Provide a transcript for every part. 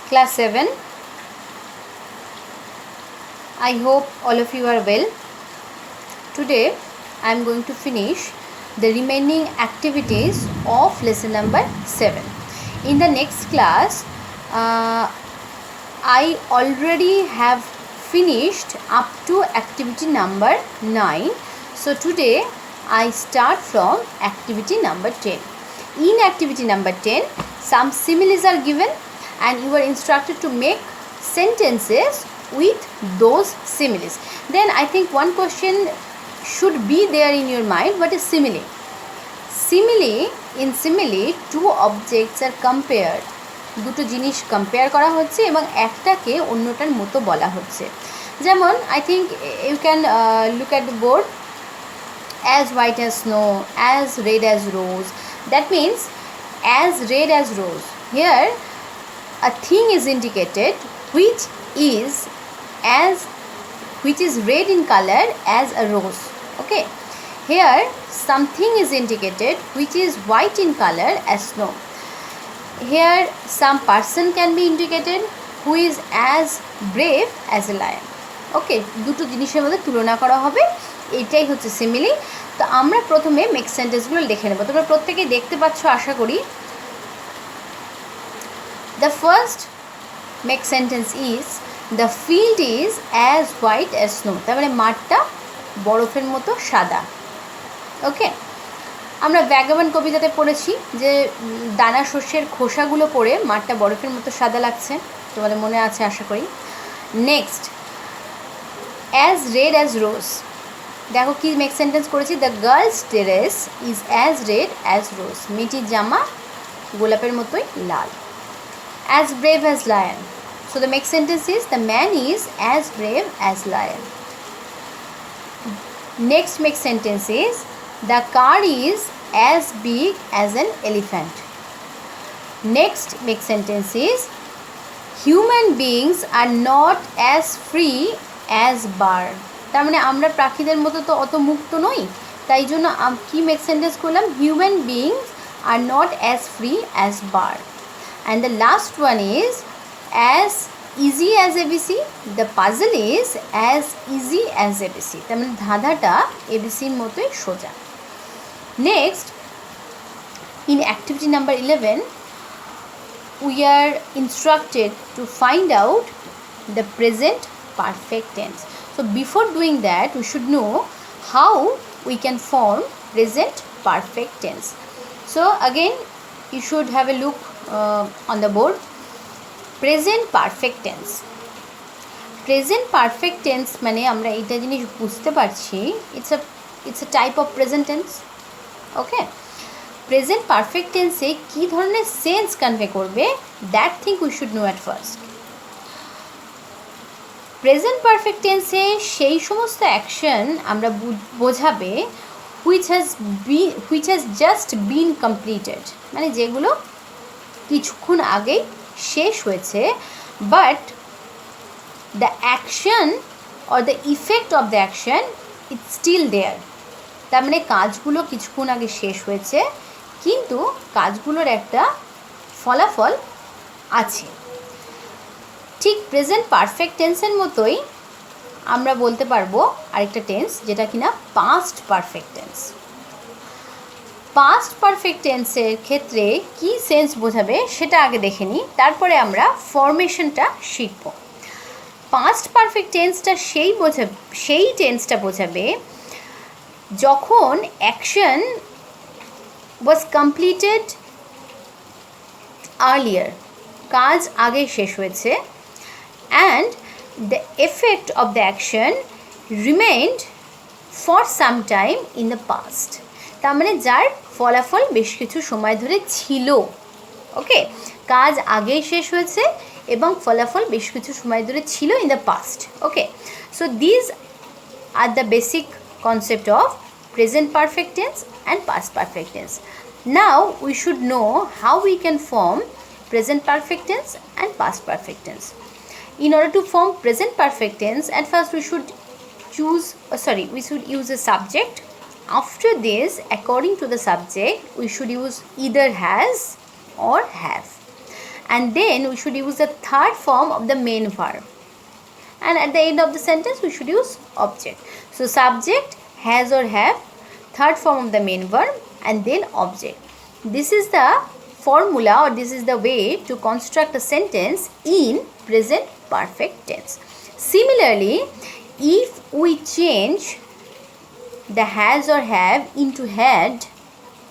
Class 7. I hope all of you are well. Today I am going to finish the remaining activities of lesson number 7. In the next class, I already have finished up to activity number 9. So today I start from activity number 10. In activity number 10, some similes are given and you are instructed to make sentences with those similes. Then I think one question should be there in your mind, what is simile? In simile, two objects are compared. দুটো জিনিস compare করা হচ্ছে এবং একটাকে অন্যটার মতো বলা হচ্ছে। যেমন I think you can look at the board. As white as snow, as red as rose. That means as red as rose. Here a thing is indicated which is red in color as a rose. Okay. Here something is indicated which is white in color as snow. Here some person can be indicated who is as brave as a lion. Okay, দুটো জিনিসের মধ্যে তুলনা করা হবে, এটাই হচ্ছে simile. তো আমরা প্রথমে মেক সেন্টেন্সগুলো লিখে নেব। তোমরা প্রত্যেকেই দেখতে পাচ্ছ আশা করি। The first make sentence is the field is as white as snow. তার মানে মাঠটা বরফের মতো সাদা। ওকে, আমরা ভ্যাগাবন্ড কবিতাতে পড়েছি যে দানা শস্যের খোসাগুলো পড়ে মাঠটা বরফের মতো সাদা লাগছে, তোমাদের মনে আছে আশা করি। Next, as red as rose. দেখো কি মেক সেন্টেন্স করেছি, the girl's dress is as red as rose. মেয়েটির জামা গোলাপের মতোই লাল. as brave as lion. So the next sentence is the man is as brave as lion. Next make sentence is the car is as big as an elephant. Next make sentence is human beings are not as free as bird. তার মানে আমরা পাখিদের মতো তো অত মুক্ত নই, তাই জন্য কি মেক সেন্টেন্স করলাম, human beings are not as free as bird. And the last one is as easy as ABC. The puzzle is as easy as ABC. তার মানে ধাঁধাটা এবিসির মতোই সোজা. Next, in activity number 11 we are instructed to find out the present perfect tense. So before doing that, we should know how we can form present perfect tense. So again, you should have a look on the board. Present perfect tense. Present perfect tense মানে আমরা এটা জিনিস বুঝতে পারছি, it's a type of present tense. Okay. Present perfect tense এ কি ধরনের sense convey করবে, that thing we should know at first. Present perfect টেন্সে সেই সমস্ত অ্যাকশন আমরা বোঝাবে which has just been completed, মানে যেগুলো কিছুক্ষণ আগেই শেষ হয়েছে, but the action or the effect of the action it's still there. তার মানে কাজগুলো কিছুক্ষণ আগে শেষ হয়েছে কিন্তু কাজগুলোর একটা ফলাফল আছে। ঠিক প্রেজেন্ট পারফেক্ট টেন্সের মতোই আমরা বলতে পারবো আরেকটা টেন্স যেটা কিনা past perfect tense. Past perfect টেন্সের ক্ষেত্রে কি সেন্স বোঝাবে সেটা আগে দেখে নিই, তারপরে আমরা ফরমেশনটা শিখব। পাস্ট পারফেক্ট টেন্সটা সেই টেন্সটা বোঝাবে যখন অ্যাকশন was completed earlier, কাজ আগে শেষ হয়েছে, and the effect of the action remained for some time in the past. তার মানে যার ফলাফল বেশ কিছু সময় ধরে ছিল। ওকে, কাজ আগেই শেষ হয়েছে এবং ফলাফল বেশ কিছু সময় ধরে ছিল in the past. Okay, so these are the basic concept of present perfect tense and past perfect tense. Now we should know how we can form present perfect tense and past perfect tense. In order to form present perfect tense, at first we should use a subject. After this, according to the subject, we should use either has or have. and then we should use the third form of the main verb, and at the end of the sentence we should use object. So subject, has or have, third form of the main verb, and then object. This is the formula, or this is the way to construct a sentence in present perfect tense. Similarly, if we change the has or have into had,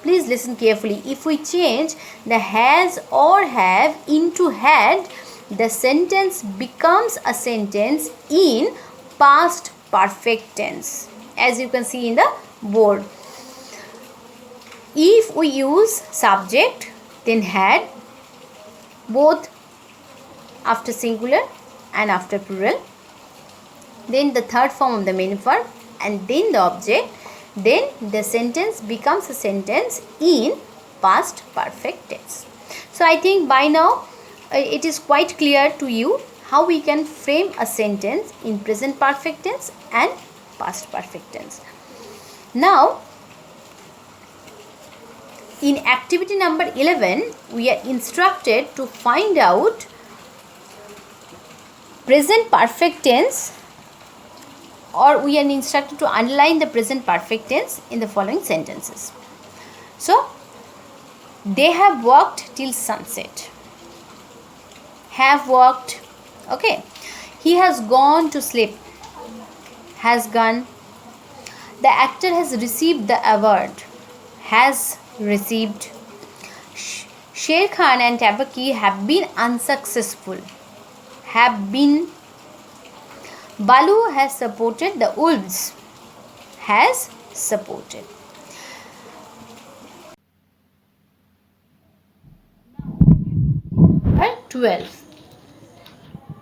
please listen carefully. If we change the has or have into had, the sentence becomes a sentence in past perfect tense, as you can see in the board. If we use subject, then had, both after singular and after plural, then the third form of the main verb, and then the object, then the sentence becomes a sentence in past perfect tense. So I think by now it is quite clear to you how we can frame a sentence in present perfect tense and past perfect tense. Now, in activity number 11, we are instructed to find out present perfect tense, or we are instructed to underline the present perfect tense in the following sentences. So, they have worked till sunset. Have worked. Okay. He has gone to sleep. Has gone. The actor has received the award. Has received. Sher Khan and Tabaki have been unsuccessful. Have been. Balu has supported the wolves. Has supported. Now, 12.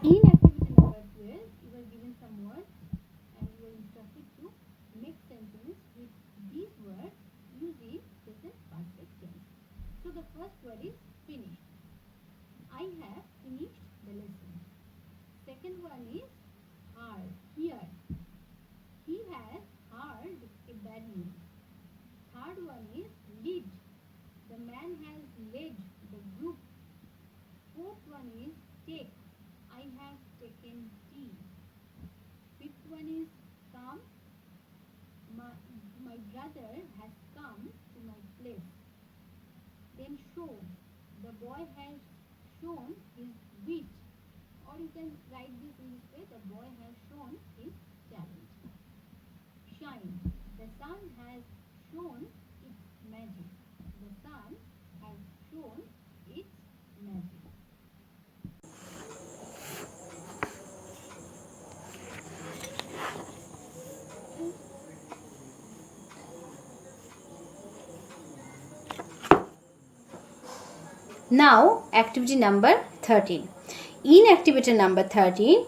In activity number 12, you were given some words and you were instructed to make sentence with these words using present perfect tense. So the first word is finished. I have finished the lesson. Second one is heard, hear. He has heard a bad news. Third one is lead. The man has led the group. Fourth one is take. I have taken tea. Fifth one is come. My brother has come to my place. Then show. The boy has shown his wit. Or you can write this in this way: the boy has shown his talent. Shine. The sun has shown its magic. The sun has shown its magic. Now, activity number 13. In activity number 13,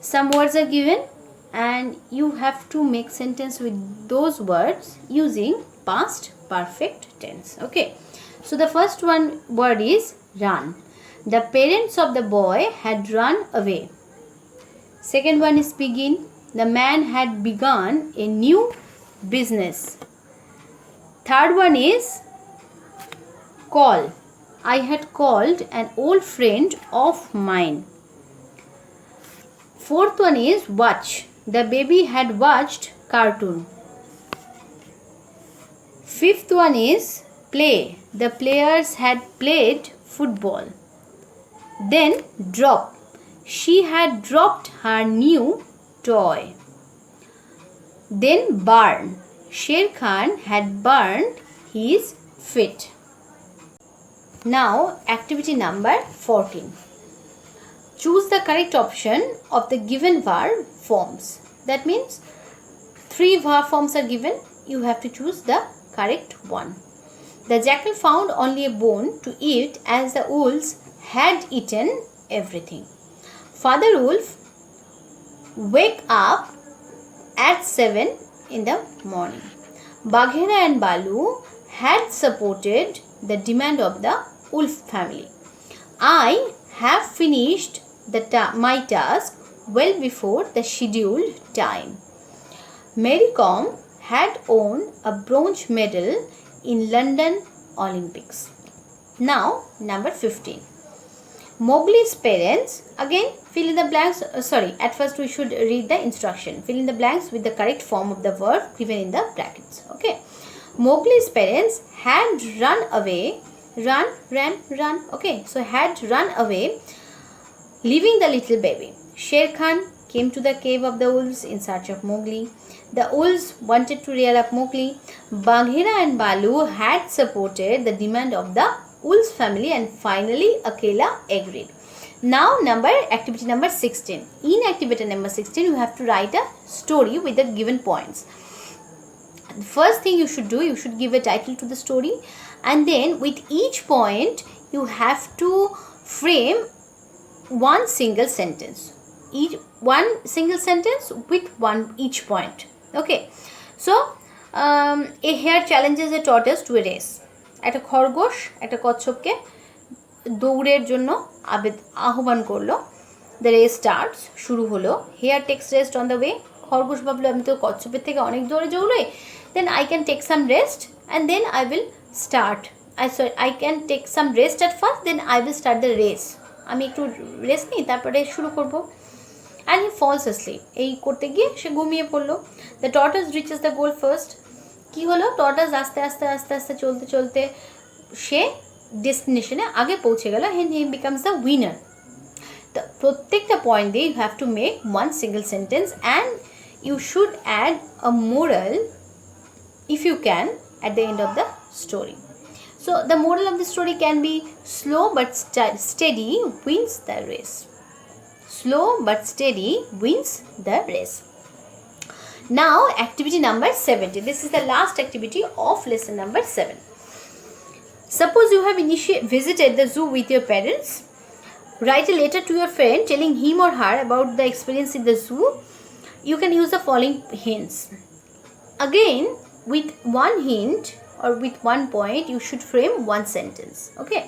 some words are given and you have to make sentence with those words using past perfect tense. Okay. So, the first word is run. The parents of the boy had run away. Second one is begin. The man had begun a new business. Third one is call. I had called an old friend of mine. Fourth one is watch. The baby had watched cartoon. Fifth one is play. The players had played football. Then drop. She had dropped her new toy. Then burn. Sher Khan had burned his feet. Now, activity number 14. Choose the correct option of the given verb forms. That means 3 verb forms are given. You have to choose the correct one. The jackal found only a bone to eat as the wolves had eaten everything. Father Wolf wake up at 7 in the morning. Baghera and Balu had supported the demand of the wolf family. I have finished my task well before the scheduled time. Mary Kom had won a bronze medal in London Olympics. Now, number 15. Mowgli's parents, again fill in the blanks, at first we should read the instruction. Fill in the blanks with the correct form of the verb given in the brackets. Okay. Mowgli's parents had run away, run. Okay, so had run away, leaving the little baby. Sher Khan came to the cave of the wolves in search of Mowgli. The wolves wanted to rear up Mowgli. Bagheera and Balu had supported the demand of the wolves family, and finally Akela agreed. Now activity number 16. In activity number 16, you have to write a story with the given points. The first thing you should do, you should give a title to the story, and then with each point you have to frame one single sentence. One single sentence with each point. Okay. So a hare challenges a tortoise to a race. একটা খরগোশ একটা কচ্ছপকে দৌড়ের জন্য আহ্বান করলো. The race starts, শুরু হলো. Hare takes rest on the way. খরগোশ ভাবলো আমি তো কচ্ছপের থেকে অনেক দৌড়ে দৌড়োই, then I can take some rest and then I will start. I can take some rest at first, then I will start the race. আমি একটু রেস্ট নিই, তারপরে শুরু করবো. And he falls asleep. এই করতে গিয়ে সে ঘুমিয়ে পড়লো. The tortoise reaches the goal first. কী হলো, টর্টস আস্তে আস্তে চলতে চলতে সে ডেস্টিনেশনে আগে পৌঁছে গেল. হেন হি বিকামস দ্য উইনার. তো প্রত্যেকটা পয়েন্ট দিয়ে you have to make one single sentence and you should add a moral if you can at the end of the story. So the moral of the story can be slow but steady wins the race. Slow but steady wins the race. Now activity number 70. This is the last activity of lesson number 7. Suppose you have visited the zoo with your parents. Write a letter to your friend telling him or her about the experience in the zoo. You can use the following hints. Again, with one hint or with one point, you should frame one sentence. Okay.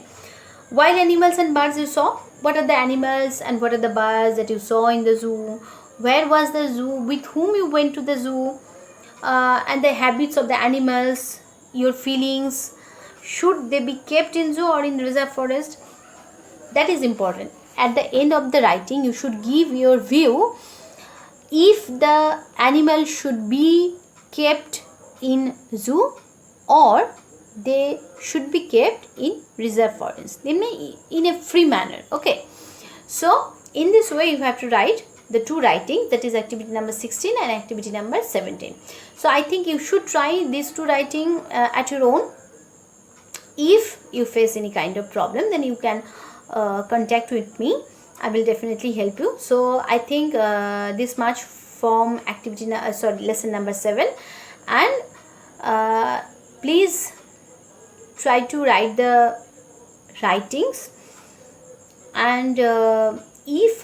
Wild animals and birds you saw. What are the animals and what are the birds that you saw in the zoo? Where was the zoo? With whom you went to the zoo? And the habits of the animals, your feelings. Should they be kept in zoo or in reserve forest? That is important. At the end of the writing, you should give your view if the animal should be kept in zoo or they should be kept in reserve forest, in a free manner. Okay, so in this way you have to write the two writings, that is activity number 16 and activity number 17. So I think you should try these two writing at your own. If you face any kind of problem, then you can contact with me. I will definitely help you. So I think this much from activity lesson number 7, and please try to write the writings, and if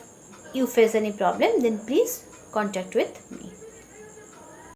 you face any problem, then please contact with me.